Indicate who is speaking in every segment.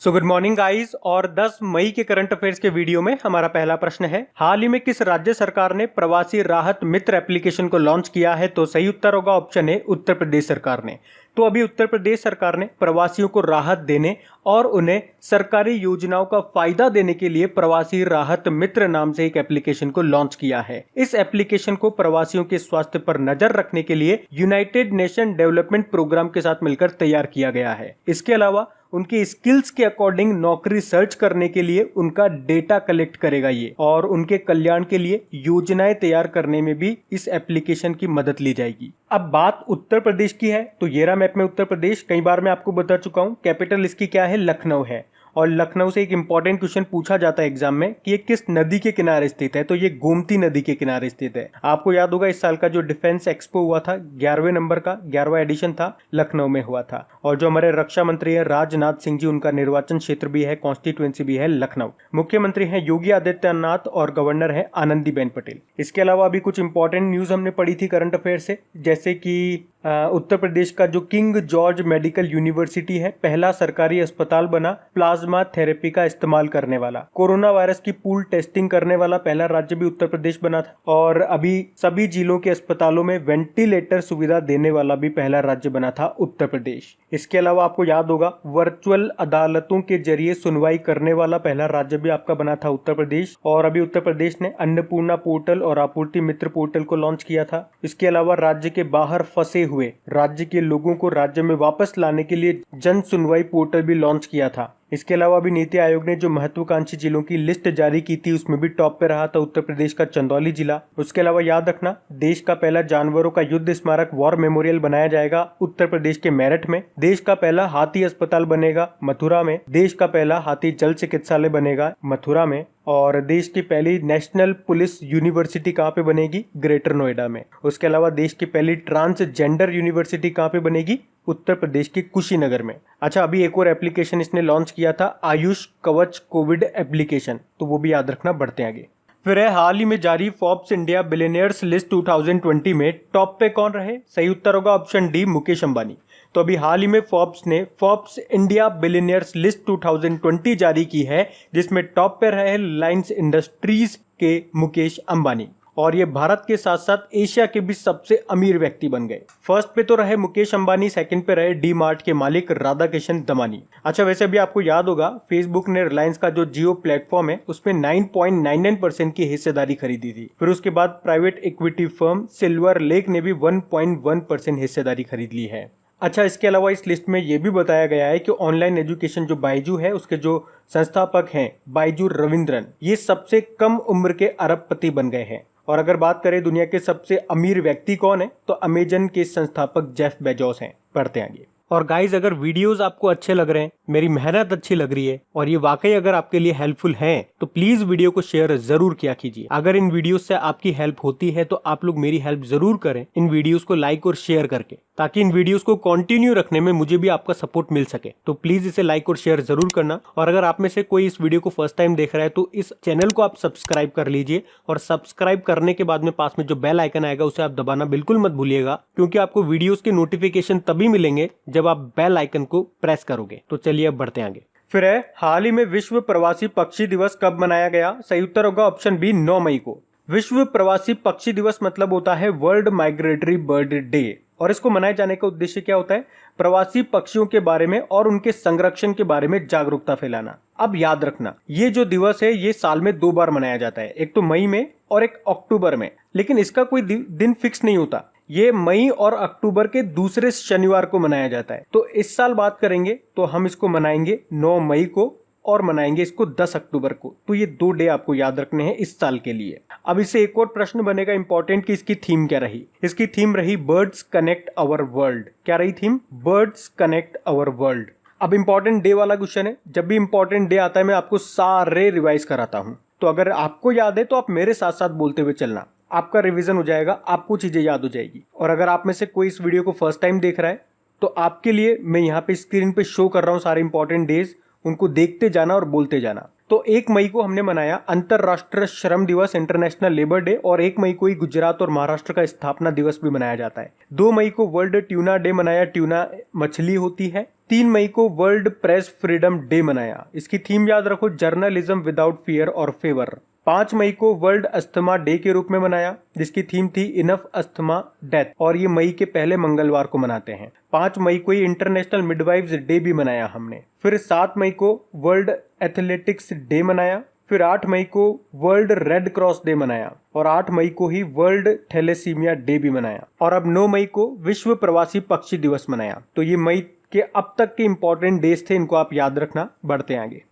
Speaker 1: So good morning guys. और 10 मई के current affairs के वीडियो में हमारा पहला प्रश्न है, हाल ही में किस राज्य सरकार ने प्रवासी राहत मित्र एप्लीकेशन को लॉन्च किया है? तो सही उत्तर होगा ऑप्शन ए, उत्तर प्रदेश सरकार ने। तो अभी उत्तर प्रदेश सरकार ने प्रवासियों को राहत देने और उन्हें सरकारी योजनाओं का फायदा देने के लिए प्रवासी राहत मित्र नाम से एक एप्लीकेशन को लॉन्च किया है। इस एप्लीकेशन को प्रवासियों के स्वास्थ्य पर नजर रखने के लिए यूनाइटेड नेशन डेवलपमेंट प्रोग्राम के साथ मिलकर तैयार किया गया है। इसके अलावा उनकी स्किल्स के अकॉर्डिंग नौकरी सर्च करने के लिए उनका डेटा कलेक्ट करेगा ये, और उनके कल्याण के लिए योजनाएं तैयार करने में भी इस एप्लीकेशन की मदद ली जाएगी। अब बात उत्तर प्रदेश की है तो ये रहा मैप में उत्तर प्रदेश। कई बार मैं आपको बता चुका हूं, कैपिटल इसकी क्या है? लखनऊ है। और लखनऊ से एक इंपॉर्टेंट क्वेश्चन पूछा जाता है एग्जाम में कि ये किस नदी के किनारे स्थित है? तो ये गोमती नदी के किनारे स्थित है। आपको याद होगा इस साल का जो डिफेंस एक्सपो हुआ था 11वें नंबर का 11वां एडिशन था, लखनऊ में हुआ था। और जो हमारे रक्षा मंत्री है राजनाथ सिंह जी, उनका निर्वाचन क्षेत्र भी है, कॉन्स्टिट्यूएंसी भी है लखनऊ। मुख्यमंत्री है योगी आदित्यनाथ और गवर्नर है आनंदीबेन पटेल। इसके अलावा अभी कुछ इंपॉर्टेंट न्यूज हमने पढ़ी थी करंट अफेयर से, जैसे कि उत्तर प्रदेश का जो किंग जॉर्ज मेडिकल यूनिवर्सिटी है, पहला सरकारी अस्पताल बना प्लाज्मा थेरेपी का इस्तेमाल करने वाला। कोरोना वायरस की पूल टेस्टिंग करने वाला पहला राज्य भी उत्तर प्रदेश बना था। और अभी सभी जिलों के अस्पतालों में वेंटिलेटर सुविधा देने वाला भी पहला राज्य बना था उत्तर प्रदेश। इसके अलावा आपको याद होगा वर्चुअल अदालतों के जरिए सुनवाई करने वाला पहला राज्य भी आपका बना था उत्तर प्रदेश। और अभी उत्तर प्रदेश ने अन्नपूर्णा पोर्टल और आपूर्ति मित्र पोर्टल को लॉन्च किया था। इसके अलावा राज्य के बाहर फंसे हुए राज्य के लोगों को राज्य में वापस लाने के लिए जन सुनवाई पोर्टल भी लॉन्च किया था। इसके अलावा भी नीति आयोग ने जो महत्वाकांक्षी जिलों की लिस्ट जारी की थी उसमें भी टॉप पे रहा था उत्तर प्रदेश का चंदौली जिला। उसके अलावा याद रखना, देश का पहला जानवरों का युद्ध स्मारक वॉर मेमोरियल बनाया जाएगा उत्तर प्रदेश के मेरठ में। देश का पहला हाथी अस्पताल बनेगा मथुरा में। देश का पहला हाथी जल चिकित्सालय बनेगा मथुरा में। और देश की पहली नेशनल पुलिस यूनिवर्सिटी कहाँ पे बनेगी? ग्रेटर नोएडा में। उसके अलावा देश की पहली ट्रांसजेंडर यूनिवर्सिटी कहाँ पे बनेगी? उत्तर प्रदेश के कुशीनगर में। अच्छा, अभी एक और एप्लीकेशन इसने लॉन्च किया था, आयुष कवच कोविड एप्लीकेशन, तो वो भी याद रखना। बढ़ते हैं आगे। फिर है हाल ही में जारी फोर्ब्स इंडिया बिलियनियर्स लिस्ट 2020 में टॉप पे कौन रहे? सही उत्तर होगा ऑप्शन डी, मुकेश अंबानी। तो अभी हाल ही में फोर्ब्स ने फोर्ब्स इंडिया बिलियनियर्स लिस्ट 2020 जारी की है, जिसमें टॉप पे रहे रिलायंस इंडस्ट्रीज के मुकेश अंबानी। और ये भारत के साथ साथ एशिया के भी सबसे अमीर व्यक्ति बन गए। फर्स्ट पे तो रहे मुकेश अंबानी, सेकंड पे रहे डी मार्ट के मालिक राधाकिशन दमानी। अच्छा, वैसे भी आपको याद होगा फेसबुक ने रिलायंस का जो जियो प्लेटफॉर्म है उसमें 9.99% की हिस्सेदारी खरीदी थी। फिर उसके बाद private equity firm silver lake ने भी 1.1% हिस्सेदारी खरीद ली है। अच्छा, इसके अलावा इस लिस्ट में यह भी बताया गया है कि ऑनलाइन एजुकेशन जो बायजू है उसके जो संस्थापक हैं बायजू रविंद्रन, ये सबसे कम उम्र के अरबपति बन गए हैं। और अगर बात करें दुनिया के सबसे अमीर व्यक्ति कौन है, तो अमेजन के संस्थापक जेफ बेजोस हैं। पढ़ते हैं आगे। और गाइज, अगर वीडियोस आपको अच्छे लग रहे हैं, मेरी मेहनत अच्छी लग रही है और ये वाकई अगर आपके लिए हेल्पफुल है, तो प्लीज वीडियो को शेयर जरूर किया कीजिए। अगर इन वीडियोस से आपकी हेल्प होती है तो आप लोग मेरी हेल्प जरूर करें इन वीडियोस को लाइक और शेयर करके, ताकि इन वीडियोस को कंटिन्यू रखने में मुझे भी आपका सपोर्ट मिल सके। तो प्लीज इसे लाइक और शेयर जरूर करना। और अगर आप में से कोई इस वीडियो को फर्स्ट टाइम देख रहा है तो इस चैनल को आप सब्सक्राइब कर लीजिए। और सब्सक्राइब करने के बाद में पास में जो बेल आइकन आएगा उसे आप दबाना बिल्कुल मत भूलिएगा, क्योंकि आपको वीडियोस के नोटिफिकेशन तभी मिलेंगे जब आप बेल आइकन को प्रेस करोगे। तो चलिए अब बढ़ते हैं आगे। फिर है हाल ही में विश्व प्रवासी पक्षी दिवस कब मनाया गया? सही उत्तर होगा ऑप्शन बी, 9 मई को। विश्व प्रवासी पक्षी दिवस मतलब होता है वर्ल्ड माइग्रेटरी बर्ड डे। और इसको मनाए जाने का उद्देश्य क्या होता है? प्रवासी पक्षियों के बारे में और उनके संरक्षण के बारे में जागरूकता फैलाना। अब याद रखना, ये जो दिवस है ये साल में 2 बार मनाया जाता है, एक तो मई में और एक अक्टूबर में। लेकिन इसका कोई दिन फिक्स नहीं होता, ये मई और अक्टूबर के दूसरे शनिवार को मनाया जाता है। तो इस साल बात करेंगे तो हम इसको मनाएंगे 9 मई को और मनाएंगे इसको 10 अक्टूबर को। तो ये 2 डे आपको याद रखने हैं इस साल के लिए। अब इससे एक और प्रश्न बनेगा इंपॉर्टेंट कि इसकी थीम क्या रही? इसकी थीम रही बर्ड्स कनेक्ट आवर वर्ल्ड। क्या रही थीम? Birds connect our world. अब इंपॉर्टेंट डे वाला क्वेश्चन है, जब भी इंपॉर्टेंट डे आता है मैं आपको सारे रिवाइज कराता हूं। तो अगर आपको याद है तो आप मेरे साथ साथ बोलते हुए चलना, आपका रिवीजन हो जाएगा, आपको चीजें याद हो जाएगी। और अगर आप में से कोई इस वीडियो को फर्स्ट टाइम देख रहा है तो आपके लिए मैं यहाँ पे स्क्रीन पे शो कर रहा हूँ सारे इंपॉर्टेंट डेज, उनको देखते जाना और बोलते जाना। तो 1 मई को हमने मनाया अंतरराष्ट्रीय श्रम दिवस, इंटरनेशनल लेबर डे। और 1 मई को ही गुजरात और महाराष्ट्र का स्थापना दिवस भी मनाया जाता है। 2 मई को वर्ल्ड ट्यूना डे मनाया, ट्यूना मछली होती है। 3 मई को वर्ल्ड प्रेस फ्रीडम डे मनाया। इसकी थीम याद रखो, जर्नलिज्म विदाउट फियर और फेवर। 5 मई को वर्ल्ड अस्थमा डे के रूप में मनाया, जिसकी थीम थी इनफ अस्थमा डेथ, और ये मई के पहले मंगलवार को मनाते हैं। 5 मई को ही इंटरनेशनल मिडवाइफ्स डे भी मनाया हमने। फिर 7 मई को वर्ल्ड एथलेटिक्स डे मनाया। फिर 8 मई को वर्ल्ड रेड क्रॉस डे मनाया, और 8 मई को ही वर्ल्ड थैलेसीमिया डे भी मनाया। और अब 9 मई को विश्व प्रवासी पक्षी दिवस मनाया। तो ये मई के अब तक के इंपॉर्टेंट डेज थे, इनको आप याद रखना। बढ़ते हैं आगे।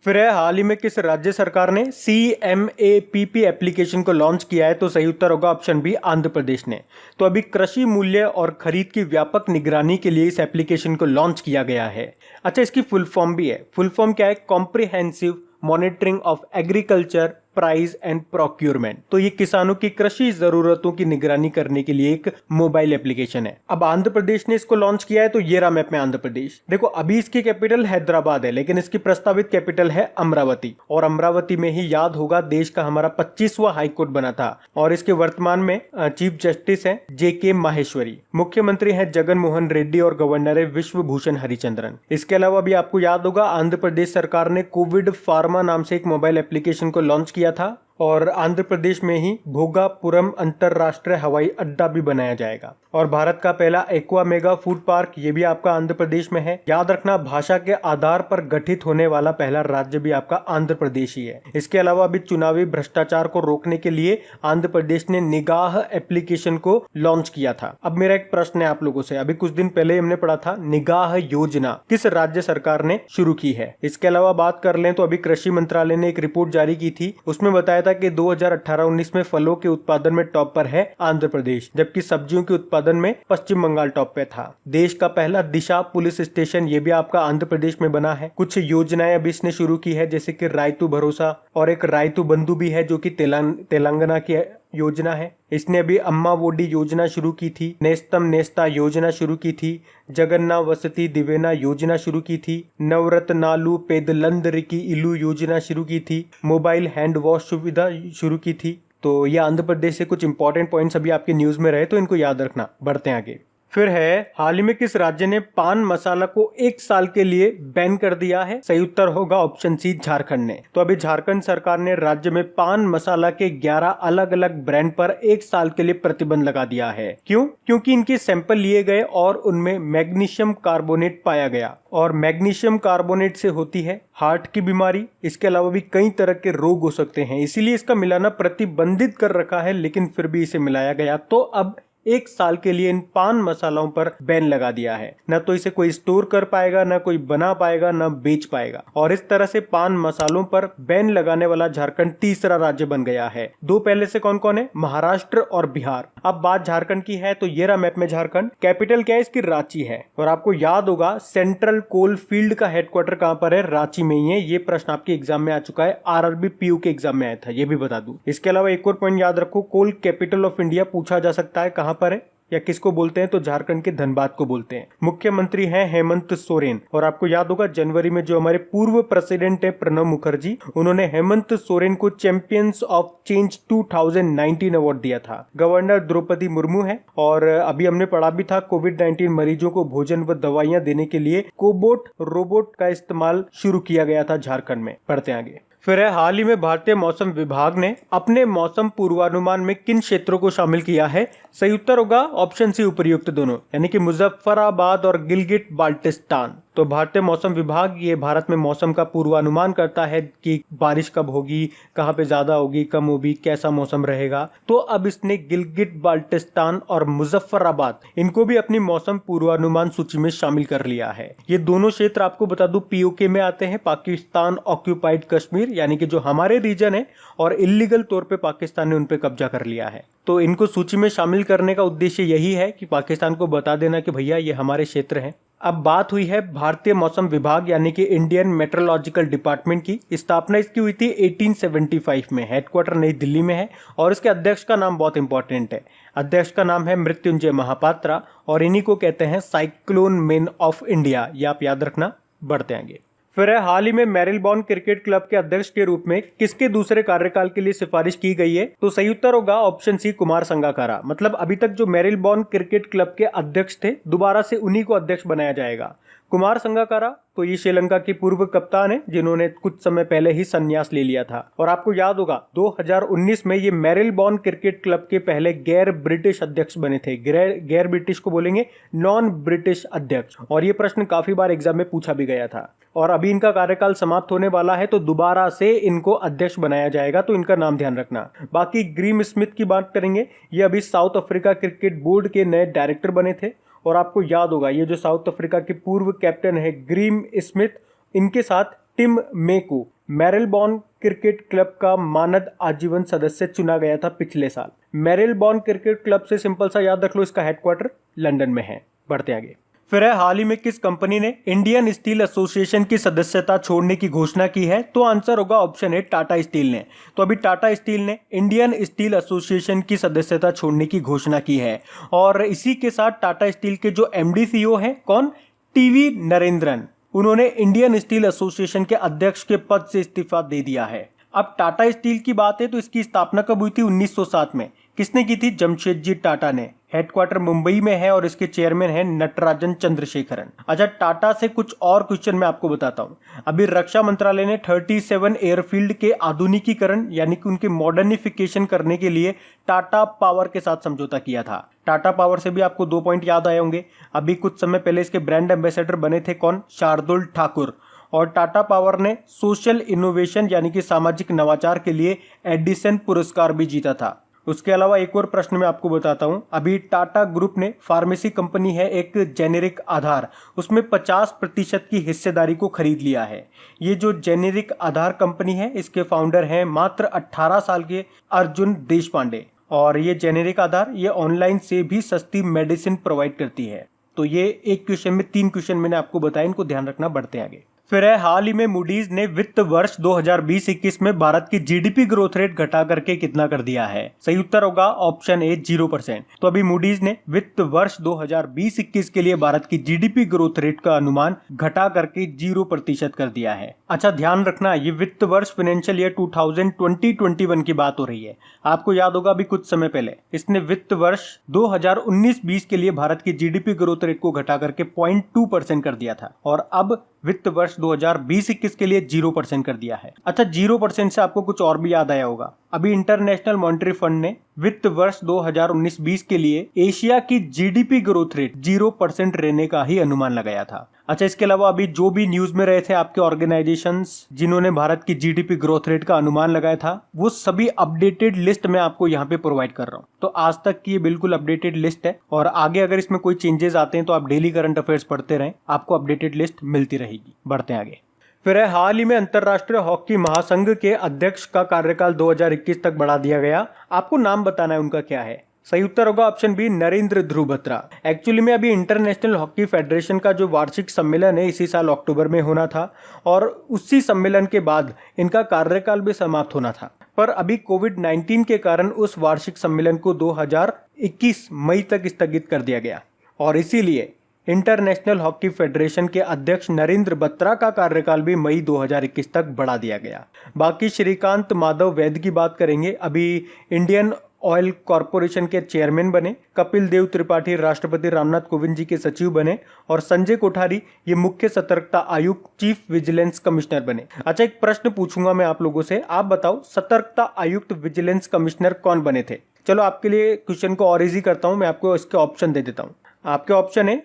Speaker 1: फिर है, हाल ही में किस राज्य सरकार ने CMAPP एप्लीकेशन को लॉन्च किया है? तो सही उत्तर होगा ऑप्शन बी, आंध्र प्रदेश ने। तो अभी कृषि मूल्य और खरीद की व्यापक निगरानी के लिए इस एप्लीकेशन को लॉन्च किया गया है। अच्छा, इसकी फुल फॉर्म भी है। फुल फॉर्म क्या है? Comprehensive monitoring of agriculture price and procurement. तो ये किसानों की कृषि जरूरतों की निगरानी करने के लिए एक मोबाइल एप्लीकेशन है। अब आंध्र प्रदेश ने इसको लॉन्च किया है, तो ये रहा मैप में आंध्र प्रदेश। देखो, अभी इसकी कैपिटल हैदराबाद है, लेकिन इसकी प्रस्तावित कैपिटल है अमरावती। और अमरावती में ही याद होगा देश का हमारा 25वां हाईकोर्ट बना था, और इसके वर्तमान में चीफ जस्टिस है JK माहेश्वरी। मुख्यमंत्री है जगन मोहन रेड्डी और गवर्नर है विश्वभूषण हरिचंद्रन। इसके अलावा भी आपको याद होगा आंध्र प्रदेश सरकार ने कोविड फार्मा नाम से एक मोबाइल एप्लीकेशन को लॉन्च किया था, और आंध्र प्रदेश में ही भोगापुरम अंतरराष्ट्रीय हवाई अड्डा भी बनाया जाएगा। और भारत का पहला एक्वा मेगा फूड पार्क, ये भी आपका आंध्र प्रदेश में है। याद रखना, भाषा के आधार पर गठित होने वाला पहला राज्य भी आपका आंध्र प्रदेश ही है। इसके अलावा अभी चुनावी भ्रष्टाचार को रोकने के लिए आंध्र प्रदेश ने निगाह एप्लीकेशन को लॉन्च किया था। अब मेरा एक प्रश्न है आप लोगों से, अभी कुछ दिन पहले हमने पढ़ा था निगाह योजना किस राज्य सरकार ने शुरू की है? इसके अलावा बात कर लें तो अभी कृषि मंत्रालय ने एक रिपोर्ट जारी की थी, उसमें बताया था कि 2018-19 में फलों के उत्पादन में टॉप पर है आंध्र प्रदेश, जबकि सब्जियों के उत्पादन में पश्चिम बंगाल टॉप पे था। देश का पहला दिशा पुलिस स्टेशन ये भी आपका आंध्र प्रदेश में बना है। कुछ योजनाएं अभी इसने शुरू की है, जैसे कि रायतु भरोसा, और एक रायतु बंधु भी है जो कि तेलंगाना की योजना है। इसने अभी अम्मा वोडी योजना शुरू की थी, नेस्तम नेस्ता योजना शुरू की थी, जगन्ना वसति दिवेना योजना शुरू की थी, नवरत्नालु पेदलंदरिकी इलू योजना शुरू की थी, मोबाइल हैंड वॉश सुविधा शुरू की थी। तो ये आंध्र प्रदेश से कुछ इंपॉर्टेंट पॉइंट्स अभी आपके न्यूज में रहे, तो इनको याद रखना। बढ़ते हैं आगे। फिर है, हाल ही में किस राज्य ने पान मसाला को 1 साल के लिए बैन कर दिया है? सही उत्तर होगा ऑप्शन सी, झारखंड ने। तो अभी झारखंड सरकार ने राज्य में पान मसाला के 11 अलग अलग ब्रांड पर 1 साल के लिए प्रतिबंध लगा दिया है। क्यों? क्योंकि इनके सैंपल लिए गए और उनमें मैग्नीशियम कार्बोनेट पाया गया, और मैग्नीशियम कार्बोनेट से होती है हार्ट की बीमारी। इसके अलावा भी कई तरह के रोग हो सकते हैं, इसीलिए इसका मिलाना प्रतिबंधित कर रखा है, लेकिन फिर भी इसे मिलाया गया। तो अब 1 साल के लिए इन पान मसालों पर बैन लगा दिया है। न तो इसे कोई स्टोर कर पाएगा, न कोई बना पाएगा, न बेच पाएगा। और इस तरह से पान मसालों पर बैन लगाने वाला झारखंड तीसरा राज्य बन गया है। 2 पहले से कौन कौन है? महाराष्ट्र और बिहार। अब बात झारखंड की है, तो ये रहा मैप में झारखंड। कैपिटल क्या है इसकी? रांची है। और आपको याद होगा सेंट्रल कोल फील्ड का हेडक्वार्टर कहां पर है? रांची में ही है। ये प्रश्न आपके एग्जाम में आ चुका है, RRB PU के एग्जाम में आया था, ये भी बता दूं। इसके अलावा एक और पॉइंट याद रखो, कोल कैपिटल ऑफ इंडिया पूछा जा सकता है, कहां पर है या किसको बोलते हैं? तो झारखंड के धनबाद को बोलते हैं। मुख्यमंत्री हैं हेमंत सोरेन। और आपको याद होगा जनवरी में जो हमारे पूर्व प्रेसिडेंट है प्रणब मुखर्जी, उन्होंने हेमंत सोरेन को चैंपियंस ऑफ चेंज 2019 अवार्ड दिया था। गवर्नर द्रौपदी मुर्मू है। और अभी हमने पढ़ा भी था कोविड-19 मरीजों को भोजन व दवाइयां देने के लिए कोबोट रोबोट का इस्तेमाल शुरू किया गया था झारखंड में। पढ़ते हैं आगे। फिर है, हाल ही में भारतीय मौसम विभाग ने अपने मौसम पूर्वानुमान में किन क्षेत्रों को शामिल किया है? सही उत्तर होगा ऑप्शन सी, उपयुक्त दोनों, यानी कि मुजफ्फराबाद और गिलगिट बाल्टिस्तान। तो भारतीय मौसम विभाग ये भारत में मौसम का पूर्वानुमान करता है कि बारिश कब होगी, कहाँ पे ज्यादा होगी, कम होगी, कैसा मौसम रहेगा। तो अब इसने गिलगिट बाल्टिस्तान और मुजफ्फराबाद इनको भी अपनी मौसम पूर्वानुमान सूची में शामिल कर लिया है। ये दोनों क्षेत्र आपको बता दूं POK में आते हैं, पाकिस्तान ऑक्यूपाइड कश्मीर, यानी कि जो हमारे रीजन है, और इलीगल तौर पे पाकिस्तान ने उन पे कब्जा कर लिया है। तो इनको सूची में शामिल करने का उद्देश्य यही है कि पाकिस्तान को बता देना कि भैया ये हमारे क्षेत्र हैं। अब बात हुई है भारतीय मौसम विभाग यानी कि इंडियन मेट्रोलॉजिकल डिपार्टमेंट की। स्थापना इसकी हुई थी 1875 में। हेडक्वार्टर नई दिल्ली में है, और इसके अध्यक्ष का नाम बहुत इंपॉर्टेंट है। अध्यक्ष का नाम है मृत्युंजय महापात्रा, और इन्हीं को कहते हैं साइक्लोन मैन ऑफ इंडिया। ये आप याद रखना। बढ़ते आगे। फिर है, हाल ही में मेरिलबॉर्न क्रिकेट क्लब के अध्यक्ष के रूप में किसके दूसरे कार्यकाल के लिए सिफारिश की गई है? तो सही उत्तर होगा ऑप्शन सी, कुमार संगाकारा। मतलब अभी तक जो मेरिलबॉर्न क्रिकेट क्लब के अध्यक्ष थे, दोबारा से उन्हीं को अध्यक्ष बनाया जाएगा। कुमार संगकारा तो ये श्रीलंका के पूर्व कप्तान हैं जिन्होंने कुछ समय पहले ही संन्यास ले लिया था। और आपको याद होगा 2019 में ये मेरिलबॉर्न क्रिकेट क्लब के पहले गैर ब्रिटिश अध्यक्ष बने थे। गैर ब्रिटिश को बोलेंगे नॉन ब्रिटिश अध्यक्ष। और ये प्रश्न काफी बार एग्जाम में पूछा भी गया था। और अभी इनका कार्यकाल समाप्त होने वाला है तो दोबारा से इनको अध्यक्ष बनाया जाएगा, तो इनका नाम ध्यान रखना। बाकी ग्रीम स्मिथ की बात करेंगे, ये अभी साउथ अफ्रीका क्रिकेट बोर्ड के नए डायरेक्टर बने थे। और आपको याद होगा ये जो साउथ अफ्रीका के पूर्व कैप्टन है ग्रीम स्मिथ, इनके साथ टिम मे को मेरिलबॉर्न क्रिकेट क्लब का मानद आजीवन सदस्य चुना गया था पिछले साल। मेरिलबॉर्न क्रिकेट क्लब से सिंपल सा याद रख लो, इसका हेडक्वार्टर लंदन में है। बढ़ते आगे। फिर है, हाल ही में किस कंपनी ने इंडियन स्टील एसोसिएशन की सदस्यता छोड़ने की घोषणा की है? तो आंसर होगा ऑप्शन है टाटा स्टील ने। तो अभी टाटा स्टील ने इंडियन स्टील एसोसिएशन की सदस्यता छोड़ने की घोषणा की है। और इसी के साथ टाटा स्टील के जो एमडी सीईओ हैं, कौन? टीवी नरेंद्रन, उन्होंने इंडियन स्टील एसोसिएशन के अध्यक्ष के पद से इस्तीफा दे दिया है। अब टाटा स्टील की बात है तो इसकी स्थापना कब हुई थी? 1907 में। किसने की थी? जमशेदजी टाटा ने। हेडक्वार्टर मुंबई में है और इसके चेयरमैन है नटराजन चंद्रशेखरन। अच्छा, टाटा से कुछ और क्वेश्चन मैं आपको बताता हूं। अभी रक्षा मंत्रालय ने 37 एयरफील्ड के आधुनिकीकरण यानी कि उनके मॉडर्निफिकेशन करने के लिए टाटा पावर के साथ समझौता किया था। टाटा पावर से भी आपको 2 पॉइंट याद आए होंगे। अभी कुछ समय पहले इसके ब्रांड एम्बेसडर बने थे कौन? शार्दुल ठाकुर। और टाटा पावर ने सोशल इनोवेशन यानी कि सामाजिक नवाचार के लिए एडिसन पुरस्कार भी जीता था। उसके अलावा एक और प्रश्न मैं आपको बताता हूं। अभी टाटा ग्रुप ने फार्मेसी कंपनी है एक जेनेरिक आधार, उसमें 50% की हिस्सेदारी को खरीद लिया है। ये जो जेनेरिक आधार कंपनी है इसके फाउंडर हैं मात्र 18 साल के अर्जुन देशपांडे। और ये जेनेरिक आधार ये ऑनलाइन से भी सस्ती मेडिसिन प्रोवाइड करती है। तो ये एक क्वेश्चन में 3 क्वेश्चन मैंने आपको बताया, इनको ध्यान रखना। बढ़ते आगे। फिर है, हाल ही में मूडीज ने वित्त वर्ष 2020-21 में भारत की जीडीपी ग्रोथ रेट घटा करके कितना कर दिया है? सही उत्तर होगा ऑप्शन ए 0%। तो अभी मूडीज ने वित्त वर्ष 2020-21 के लिए भारत की जीडीपी ग्रोथ रेट का अनुमान घटा करके 0% कर दिया है। अच्छा, ध्यान रखना, ये वित्त वर्ष फाइनेंशियल ईयर 2020-21 की बात हो रही है। आपको याद होगा अभी कुछ समय पहले इसने वित्त वर्ष 2019-20 के लिए भारत की जीडीपी ग्रोथ रेट को घटा करके 0.2% कर दिया था। और अब वित्त वर्ष 2020-21 के लिए 0% कर दिया है। अच्छा, 0% से आपको कुछ और भी याद आया होगा। अभी इंटरनेशनल मॉनेटरी फंड ने वित्त वर्ष 2019-20 के लिए एशिया की जीडीपी ग्रोथ रेट 0% रहने का ही अनुमान लगाया था। अच्छा, इसके अलावा अभी जो भी न्यूज में रहे थे आपके ऑर्गेनाइजेशंस जिन्होंने भारत की जीडीपी ग्रोथ रेट का अनुमान लगाया था, वो सभी अपडेटेड लिस्ट मैं आपको यहाँ पे प्रोवाइड कर रहा हूँ। तो आज तक की ये बिल्कुल अपडेटेड लिस्ट है और आगे अगर इसमें कोई चेंजेस आते हैं तो आप डेली करंट अफेयर्स पढ़ते रहें, आपको अपडेटेड लिस्ट मिलती रहेगी। बढ़ते हैं आगे। फिर है, हाल ही में अंतरराष्ट्रीय हॉकी महासंघ के अध्यक्ष का कार्यकाल 2021 तक बढ़ा दिया गया। आपको नाम बताना है उनका क्या है। सही उत्तर होगा ऑप्शन बी नरेंद्र ध्रुव बत्रा। एक्चुअली में अभी इंटरनेशनल हॉकी फेडरेशन का जो वार्षिक सम्मेलन है इसी साल अक्टूबर में होना था और उसी सम्मेलन के बाद इनका कार्यकाल भी समाप्त होना था। पर अभी कोविड-19 के कारण उस वार्षिक सम्मेलन को 2021 मई तक स्थगित कर दिया गया और इसीलिए इंटरनेशनल हॉकी फेडरेशन के अध्यक्ष नरेंद्र बत्रा का कार्यकाल भी मई 2021 तक बढ़ा दिया गया। बाकी श्रीकांत माधव वैद्य की बात करेंगे, अभी इंडियन ऑयल कॉरपोरेशन के चेयरमैन बने। कपिल देव त्रिपाठी राष्ट्रपति रामनाथ कोविंद जी के सचिव बने और संजय कोठारी ये मुख्य सतर्कता आयुक्त चीफ विजिलेंस कमिश्नर बने। अच्छा, एक प्रश्न पूछूंगा मैं आप लोगों से, आप बताओ सतर्कता आयुक्त विजिलेंस कमिश्नर कौन बने थे? चलो आपके लिए क्वेश्चन को और इजी करता हूं, मैं आपको इसके ऑप्शन दे देता हूं। आपके ऑप्शन है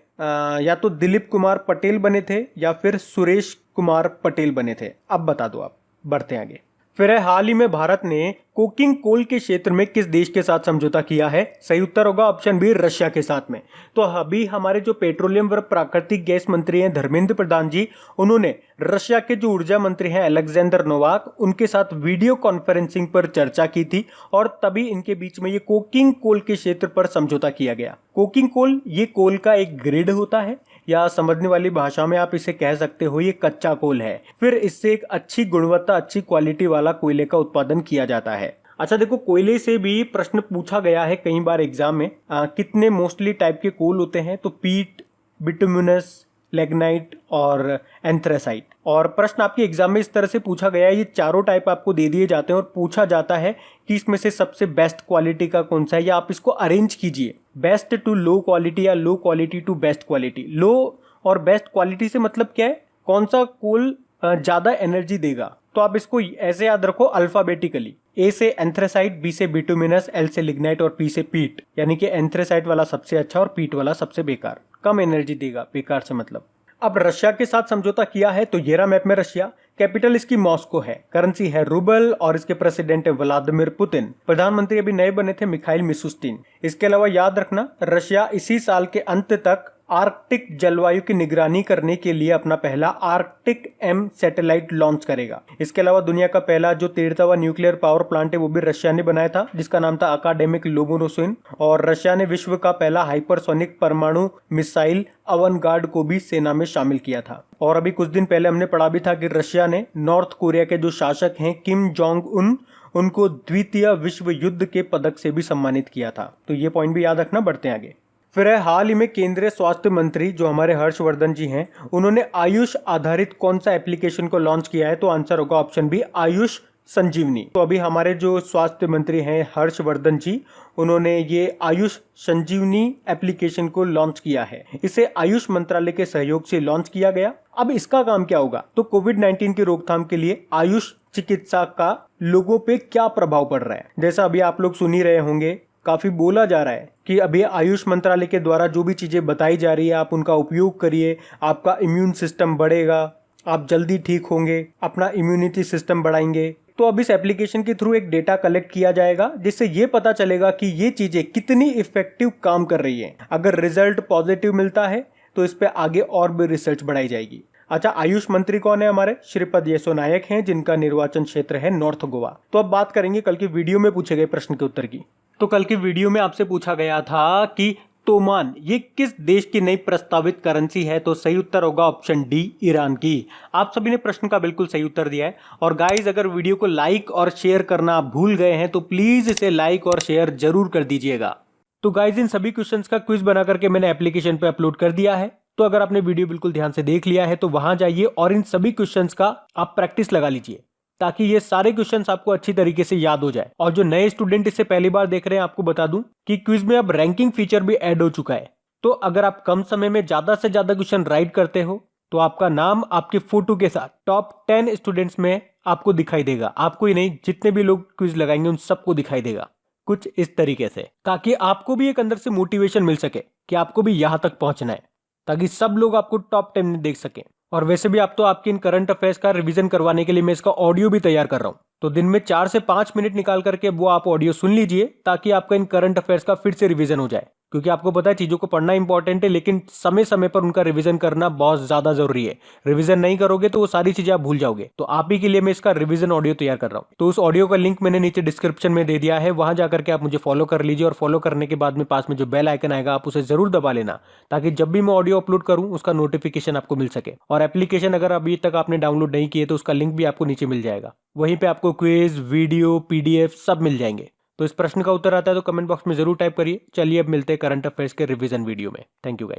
Speaker 1: या तो दिलीप कुमार पटेल बने थे या फिर सुरेश कुमार पटेल बने थे। अब बता दो आप। बढ़ते हैं आगे। फिर है, हाल ही में भारत ने कोकिंग कोल के क्षेत्र में किस देश के साथ समझौता किया है? सही उत्तर होगा ऑप्शन बी रशिया के साथ में। तो अभी हमारे जो पेट्रोलियम व प्राकृतिक गैस मंत्री हैं धर्मेंद्र प्रधान जी, उन्होंने रशिया के जो ऊर्जा मंत्री हैं अलेक्जेंडर नोवाक, उनके साथ वीडियो कॉन्फ्रेंसिंग पर चर्चा की थी और तभी इनके बीच में ये कोकिंग कोल के क्षेत्र पर समझौता किया गया। कोकिंग कोल ये कोल का एक ग्रेड होता है या समझने वाली भाषा में आप इसे कह सकते हो ये कच्चा कोल है। फिर इससे एक अच्छी गुणवत्ता अच्छी क्वालिटी वाला कोयले का उत्पादन किया जाता है। अच्छा देखो, कोयले से भी प्रश्न पूछा गया है कई बार एग्जाम में। कितने मोस्टली टाइप के कोल होते हैं? तो पीट, बिटुमिनस, लिग्नाइट और एंथ्रेसाइट। और प्रश्न आपके एग्जाम में इस तरह से पूछा गया है, ये चारों टाइप आपको दे दिए जाते हैं और पूछा जाता है कि इसमें से सबसे बेस्ट क्वालिटी का कौन सा है, या आप इसको अरेंज कीजिए बेस्ट टू लो क्वालिटी या low quality to best quality. Low और बेस्ट क्वालिटी से मतलब क्या है, कौन सा कोल ज्यादा एनर्जी देगा। तो आप इसको ऐसे याद रखो अल्फाबेटिकली, ए से एंथ्रेसाइट, बी से बिटुमिनस, एल से लिग्नाइट और पी से पीट, यानी कि एंथ्रेसाइट वाला सबसे अच्छा और पीट वाला सबसे बेकार, कम एनर्जी देगा, बेकार से मतलब। अब रशिया के साथ समझौता किया है तो ये रहा मैप में रशिया, कैपिटल इसकी मॉस्को है, करेंसी है रूबल और इसके प्रेसिडेंट है व्लादिमीर पुतिन। प्रधानमंत्री अभी नए बने थे मिखाइल मिशुस्तिन। इसके अलावा याद रखना रशिया इसी साल के अंत तक आर्कटिक जलवायु की निगरानी करने के लिए अपना पहला आर्कटिक एम सैटेलाइट लॉन्च करेगा। इसके अलावा दुनिया का पहला जो 13वां न्यूक्लियर पावर प्लांट है वो भी रशिया ने बनाया था, जिसका नाम था अकाडेमिक लोमोनोसिन। और रशिया ने विश्व का पहला हाइपरसोनिक परमाणु मिसाइल अवनगार्ड को भी सेना में शामिल किया था। और अभी कुछ दिन पहले हमने पढ़ा भी था कि रशिया ने नॉर्थ कोरिया के जो शासक हैं किम जोंग उन, उनको द्वितीय विश्व युद्ध के पदक से भी सम्मानित किया था। तो ये पॉइंट भी याद रखना, बढ़ते हैं आगे। फिर है हाल ही में केंद्रीय स्वास्थ्य मंत्री जो हमारे हर्षवर्धन जी हैं, उन्होंने आयुष आधारित कौन सा एप्लीकेशन को लॉन्च किया है, तो आंसर होगा ऑप्शन बी आयुष संजीवनी। तो अभी हमारे जो स्वास्थ्य मंत्री हैं हर्षवर्धन जी, उन्होंने ये आयुष संजीवनी एप्लीकेशन को लॉन्च किया है। इसे आयुष मंत्रालय के सहयोग से लॉन्च किया गया। अब इसका काम क्या होगा, तो कोविड-19 की रोकथाम के लिए आयुष चिकित्सा का लोगों पे क्या प्रभाव पड़ रहा है। जैसा अभी आप लोग सुन ही रहे होंगे, काफी बोला जा रहा है कि अभी आयुष मंत्रालय के द्वारा जो भी चीजें बताई जा रही है आप उनका उपयोग करिए, आपका इम्यून सिस्टम बढ़ेगा, आप जल्दी ठीक होंगे, अपना इम्यूनिटी सिस्टम बढ़ाएंगे। तो अब इस एप्लीकेशन के थ्रू एक डेटा कलेक्ट किया जाएगा जिससे ये पता चलेगा कि ये चीजें कितनी इफेक्टिव काम कर रही है। अगर रिजल्ट पॉजिटिव मिलता है तो इस पे आगे और भी रिसर्च बढ़ाई जाएगी। अच्छा, आयुष मंत्री कौन है हमारे, श्रीपद येसो नायक हैं, जिनका निर्वाचन क्षेत्र है नॉर्थ गोवा। तो अब बात करेंगे कल की वीडियो में पूछे गए प्रश्न के उत्तर की। तो कल की वीडियो में आपसे पूछा गया था कि तोमान ये किस देश की नई प्रस्तावित करेंसी है, तो सही उत्तर होगा ऑप्शन डी ईरान की। आप सभी ने प्रश्न का बिल्कुल सही उत्तर दिया है। और गाइस, अगर वीडियो को लाइक और शेयर करना आप भूल गए हैं तो प्लीज इसे लाइक और शेयर जरूर कर दीजिएगा। तो गाइस, इन सभी क्वेश्चंस का क्विज बना करके मैंने एप्लीकेशन पे अपलोड कर दिया है। तो अगर आपने वीडियो बिल्कुल ध्यान से देख लिया है तो वहां जाइए और इन सभी क्वेश्चंस का आप प्रैक्टिस लगा लीजिए, ताकि ये सारे क्वेश्चंस आपको अच्छी तरीके से याद हो जाए। और जो नए स्टूडेंट इसे पहली बार देख रहे हैं, आपको बता दूं कि क्विज में अब रैंकिंग फीचर भी ऐड हो चुका है। तो अगर आप कम समय में ज्यादा से ज्यादा क्वेश्चन राइट करते हो तो आपका नाम आपके फोटो के साथ टॉप 10 स्टूडेंट्स में आपको दिखाई देगा। आपको ही नहीं, जितने भी लोग क्विज लगाएंगे उन सबको दिखाई देगा कुछ इस तरीके से, ताकि आपको भी एक अंदर से मोटिवेशन मिल सके कि आपको भी यहां तक पहुंचना है, ताकि सब लोग आपको टॉप 10 में देख सकें। और वैसे भी आप तो आपके इन करंट अफेयर्स का रिवीजन करवाने के लिए मैं इसका ऑडियो भी तैयार कर रहा हूं। तो दिन में 4 से 5 मिनट निकाल करके वो आप ऑडियो सुन लीजिए, ताकि आपका इन करंट अफेयर्स का फिर से रिवीजन हो जाए। क्योंकि आपको पता है चीजों को पढ़ना इंपॉर्टेंट है, लेकिन समय समय पर उनका रिवीजन करना बहुत ज्यादा जरूरी है। रिवीजन नहीं करोगे तो वो सारी चीजें आप भूल जाओगे। तो आप ही के लिए मैं इसका रिवीजन ऑडियो तैयार कर रहा हूँ। तो उस ऑडियो का लिंक मैंने नीचे डिस्क्रिप्शन में दे दिया है, वहां जाकर के आप मुझे फॉलो कर लीजिए। और फॉलो करने के बाद में पास में जो बेल आइकन आएगा आप उसे जरूर दबा लेना, ताकि जब भी मैं ऑडियो अपलोड करूं उसका नोटिफिकेशन आपको मिल सके। और एप्लीकेशन अगर अभी तक आपने डाउनलोड नहीं किए तो उसका लिंक भी आपको नीचे मिल जाएगा। वहीं पे आपको क्विज, वीडियो, पीडीएफ सब मिल जाएंगे। तो इस प्रश्न का उत्तर आता है तो कमेंट बॉक्स में जरूर टाइप करिए। चलिए अब मिलते हैं करंट अफेयर्स के रिवीजन वीडियो में। Thank you guys.